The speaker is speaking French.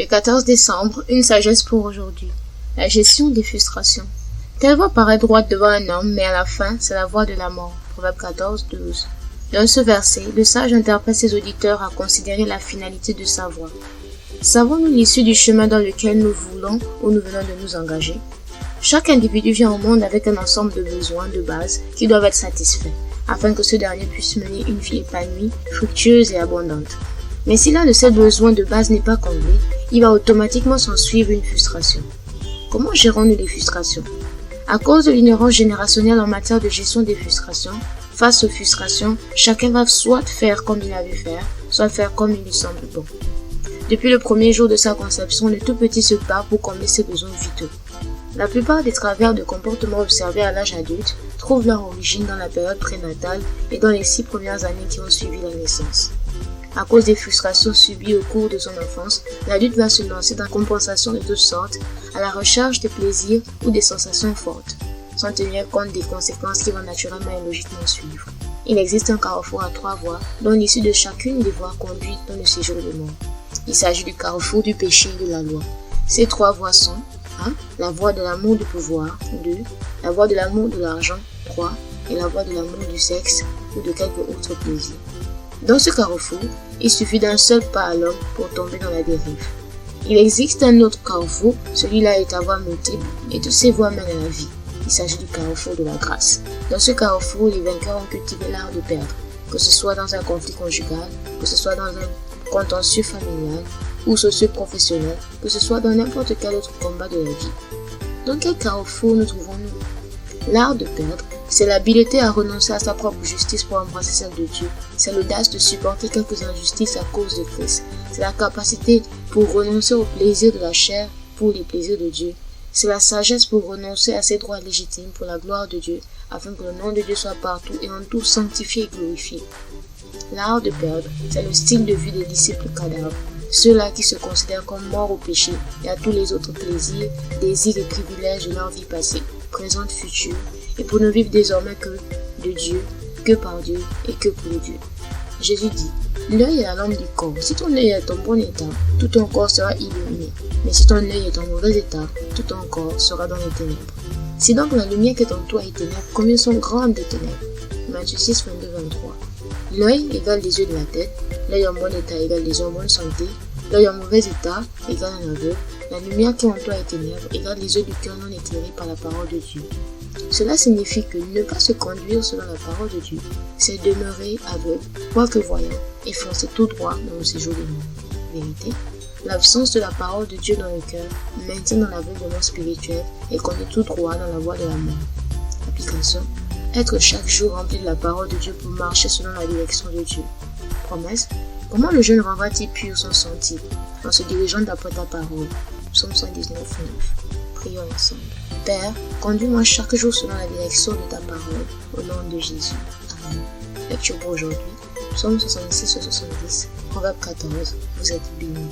14 décembre, une sagesse pour aujourd'hui. La gestion des frustrations. Telle voie paraît droite devant un homme, mais à la fin, c'est la voie de la mort. Proverbe 14, 12. Dans ce verset, le sage interpelle ses auditeurs à considérer la finalité de sa voie. Savons-nous l'issue du chemin dans lequel nous voulons ou nous venons de nous engager? Chaque individu vient au monde avec un ensemble de besoins de base qui doivent être satisfaits, afin que ce dernier puisse mener une vie épanouie, fructueuse et abondante. Mais si l'un de ces besoins de base n'est pas comblé, il va automatiquement s'en suivre une frustration. Comment gérons-nous les frustrations? À cause de l'ignorance générationnelle en matière de gestion des frustrations, face aux frustrations, chacun va soit faire comme il a vu faire, soit faire comme il lui semble bon. Depuis le premier jour de sa conception, le tout petit se bat pour combler ses besoins vitaux. La plupart des travers de comportements observés à l'âge adulte trouvent leur origine dans la période prénatale et dans les 6 premières années qui ont suivi la naissance. À cause des frustrations subies au cours de son enfance, l'adulte va se lancer dans la compensation de toutes sortes, à la recherche des plaisirs ou des sensations fortes, sans tenir compte des conséquences qui vont naturellement et logiquement suivre. Il existe un carrefour à 3 voies, dont l'issue de chacune des voies conduit dans le séjour de mort. Il s'agit du carrefour du péché et de la loi. Ces 3 voies sont 1. La voie de l'amour du pouvoir, 2. La voie de l'amour de l'argent, 3. Et la voie de l'amour du sexe ou de quelque autre plaisir. Dans ce carrefour, il suffit d'un seul pas à l'homme pour tomber dans la dérive. Il existe un autre carrefour, celui-là est à voie multiple et toutes ces voies mènent à la vie. Il s'agit du carrefour de la grâce. Dans ce carrefour, les vainqueurs ont cultivé l'art de perdre, que ce soit dans un conflit conjugal, que ce soit dans un contentieux familial ou socio-professionnel, que ce soit dans n'importe quel autre combat de la vie. Dans quel carrefour nous trouvons-nous? L'art de perdre, c'est l'habileté à renoncer à sa propre justice pour embrasser celle de Dieu. C'est l'audace de supporter quelques injustices à cause de Christ. C'est la capacité pour renoncer aux plaisirs de la chair pour les plaisirs de Dieu. C'est la sagesse pour renoncer à ses droits légitimes pour la gloire de Dieu, afin que le nom de Dieu soit partout et en tout sanctifié et glorifié. L'art de perdre, c'est le style de vie des disciples cadavres, ceux-là qui se considèrent comme morts au péché et à tous les autres plaisirs, désirs et privilèges de leur vie passée, présente, future, et pour ne vivre désormais que de Dieu, que par Dieu et que pour Dieu. Jésus dit, l'œil est la lampe du corps. Si ton œil est en bon état, tout ton corps sera illuminé. Mais si ton œil est en mauvais état, tout ton corps sera dans les ténèbres. Si donc la lumière qui est en toi est ténèbres, combien sont grandes les ténèbres? Matthieu 6, 22, 23. L'œil égale les yeux de la tête, l'œil en bon état égale les yeux en bonne santé, l'œil en mauvais état égale un aveugle, la lumière qui est en toi est ténèbres égale les yeux du cœur non éclairés par la parole de Dieu. Cela signifie que ne pas se conduire selon la parole de Dieu, c'est demeurer aveugle, quoique voyant, et foncer tout droit dans le séjour de mort. Vérité, l'absence de la parole de Dieu dans le cœur maintient dans l'aveuglement spirituel et conduit tout droit dans la voie de la mort. Application, être chaque jour rempli de la parole de Dieu pour marcher selon la direction de Dieu. Promesse, comment le jeune rendra-t-il pur son sentier en se dirigeant d'après ta parole? Psaume 119, 9. Prions ensemble. Père, conduis-moi chaque jour selon la direction de ta parole, au nom de Jésus. Amen. Lecture pour aujourd'hui. Psaume 66 et 70, Proverbe 14. Vous êtes bénis.